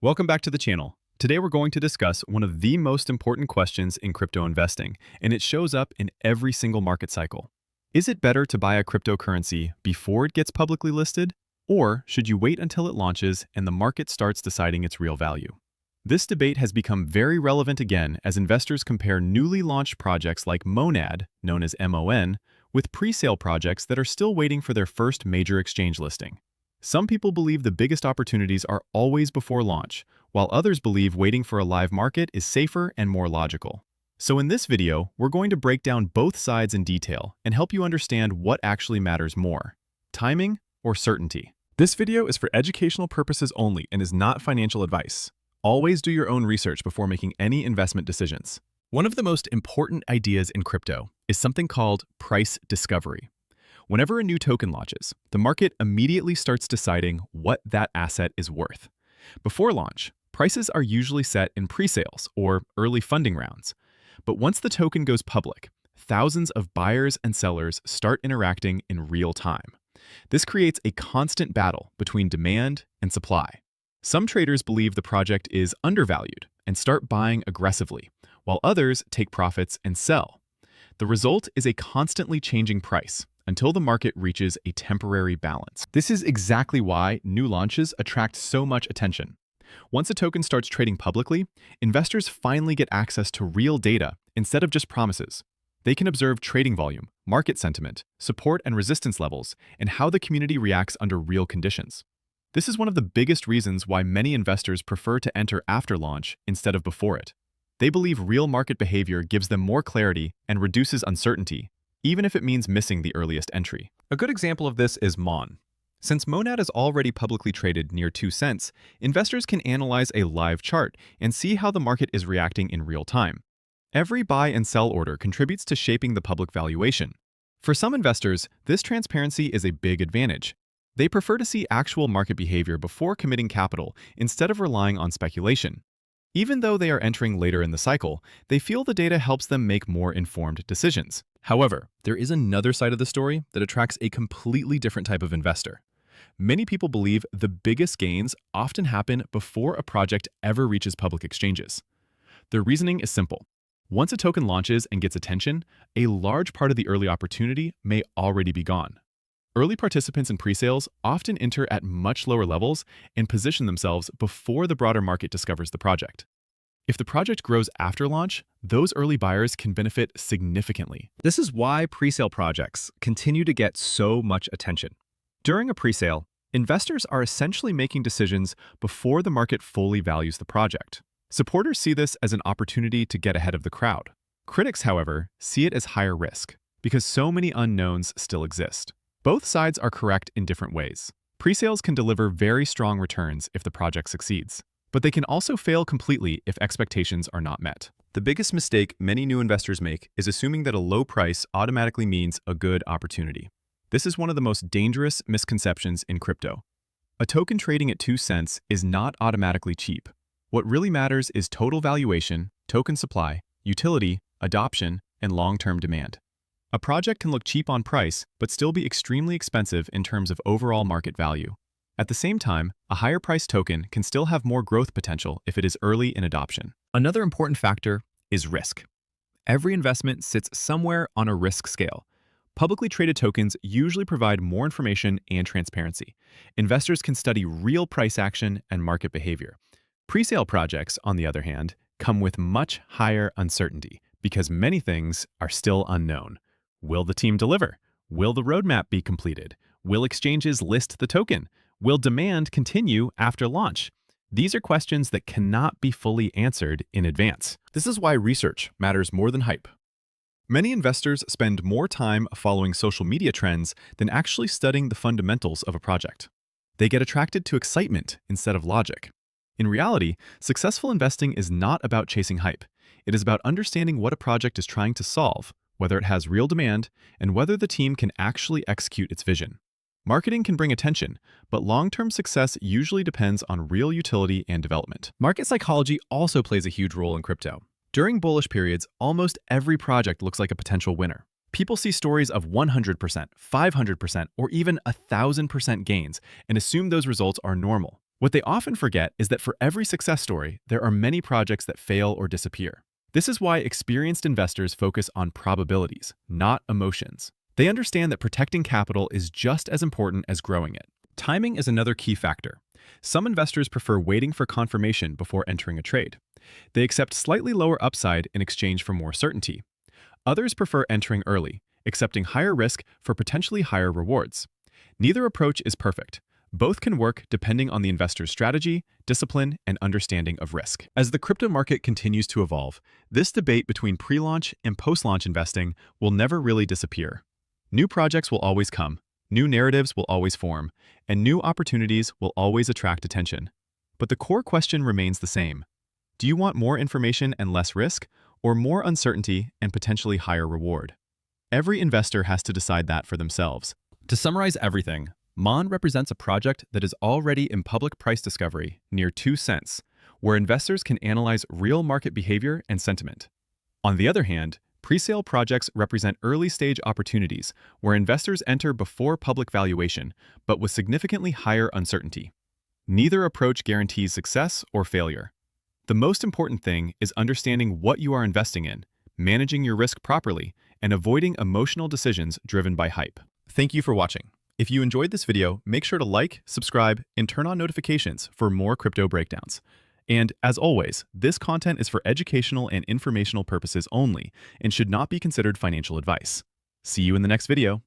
Welcome back to the channel. Today we're going to discuss one of the most important questions in crypto investing, and it shows up in every single market cycle. Is it better to buy a cryptocurrency before it gets publicly listed, or should you wait until it launches and the market starts deciding its real value? This debate has become very relevant again as investors compare newly launched projects like MON, known as MON, with pre-sale projects that are still waiting for their first major exchange listing. Some people believe the biggest opportunities are always before launch, while others believe waiting for a live market is safer and more logical. So in this video, we're going to break down both sides in detail and help you understand what actually matters more: timing or certainty. This video is for educational purposes only and is not financial advice. Always do your own research before making any investment decisions. One of the most important ideas in crypto is something called price discovery. Whenever a new token launches, the market immediately starts deciding what that asset is worth. Before launch, prices are usually set in pre-sales or early funding rounds. But once the token goes public, thousands of buyers and sellers start interacting in real time. This creates a constant battle between demand and supply. Some traders believe the project is undervalued and start buying aggressively, while others take profits and sell. The result is a constantly changing price until the market reaches a temporary balance. This is exactly why new launches attract so much attention. Once a token starts trading publicly, investors finally get access to real data instead of just promises. They can observe trading volume, market sentiment, support and resistance levels, and how the community reacts under real conditions. This is one of the biggest reasons why many investors prefer to enter after launch instead of before it. They believe real market behavior gives them more clarity and reduces uncertainty, even if it means missing the earliest entry. A good example of this is MON. Since MONAD is already publicly traded near 2 cents, investors can analyze a live chart and see how the market is reacting in real time. Every buy and sell order contributes to shaping the public valuation. For some investors, this transparency is a big advantage. They prefer to see actual market behavior before committing capital instead of relying on speculation. Even though they are entering later in the cycle, they feel the data helps them make more informed decisions. However, there is another side of the story that attracts a completely different type of investor. Many people believe the biggest gains often happen before a project ever reaches public exchanges. Their reasoning is simple. Once a token launches and gets attention, a large part of the early opportunity may already be gone. Early participants in pre-sales often enter at much lower levels and position themselves before the broader market discovers the project. If the project grows after launch, those early buyers can benefit significantly. This is why pre-sale projects continue to get so much attention. During a pre-sale, investors are essentially making decisions before the market fully values the project. Supporters see this as an opportunity to get ahead of the crowd. Critics, however, see it as higher risk because so many unknowns still exist. Both sides are correct in different ways. Pre-sales can deliver very strong returns if the project succeeds, but they can also fail completely if expectations are not met. The biggest mistake many new investors make is assuming that a low price automatically means a good opportunity. This is one of the most dangerous misconceptions in crypto. A token trading at 2 cents is not automatically cheap. What really matters is total valuation, token supply, utility, adoption, and long-term demand. A project can look cheap on price, but still be extremely expensive in terms of overall market value. At the same time, a higher-priced token can still have more growth potential if it is early in adoption. Another important factor is risk. Every investment sits somewhere on a risk scale. Publicly traded tokens usually provide more information and transparency. Investors can study real price action and market behavior. Pre-sale projects, on the other hand, come with much higher uncertainty because many things are still unknown. Will the team deliver? Will the roadmap be completed? Will exchanges list the token? Will demand continue after launch? These are questions that cannot be fully answered in advance. This is why research matters more than hype. Many investors spend more time following social media trends than actually studying the fundamentals of a project. They get attracted to excitement instead of logic. In reality, successful investing is not about chasing hype. It is about understanding what a project is trying to solve, whether it has real demand, and whether the team can actually execute its vision. Marketing can bring attention, but long-term success usually depends on real utility and development. Market psychology also plays a huge role in crypto. During bullish periods, almost every project looks like a potential winner. People see stories of 100%, 500%, or even 1,000% gains and assume those results are normal. What they often forget is that for every success story, there are many projects that fail or disappear. This is why experienced investors focus on probabilities, not emotions. They understand that protecting capital is just as important as growing it. Timing is another key factor. Some investors prefer waiting for confirmation before entering a trade. They accept slightly lower upside in exchange for more certainty. Others prefer entering early, accepting higher risk for potentially higher rewards. Neither approach is perfect. Both can work depending on the investor's strategy, discipline, and understanding of risk. As the crypto market continues to evolve, this debate between pre-launch and post-launch investing will never really disappear. New projects will always come, new narratives will always form, and new opportunities will always attract attention. But the core question remains the same. Do you want more information and less risk, or more uncertainty and potentially higher reward? Every investor has to decide that for themselves. To summarize everything, MON represents a project that is already in public price discovery near 2 cents, where investors can analyze real market behavior and sentiment. On the other hand, presale projects represent early-stage opportunities where investors enter before public valuation, but with significantly higher uncertainty. Neither approach guarantees success or failure. The most important thing is understanding what you are investing in, managing your risk properly, and avoiding emotional decisions driven by hype. Thank you for watching. If you enjoyed this video, make sure to like, subscribe, and turn on notifications for more crypto breakdowns. And as always, this content is for educational and informational purposes only and should not be considered financial advice. See you in the next video.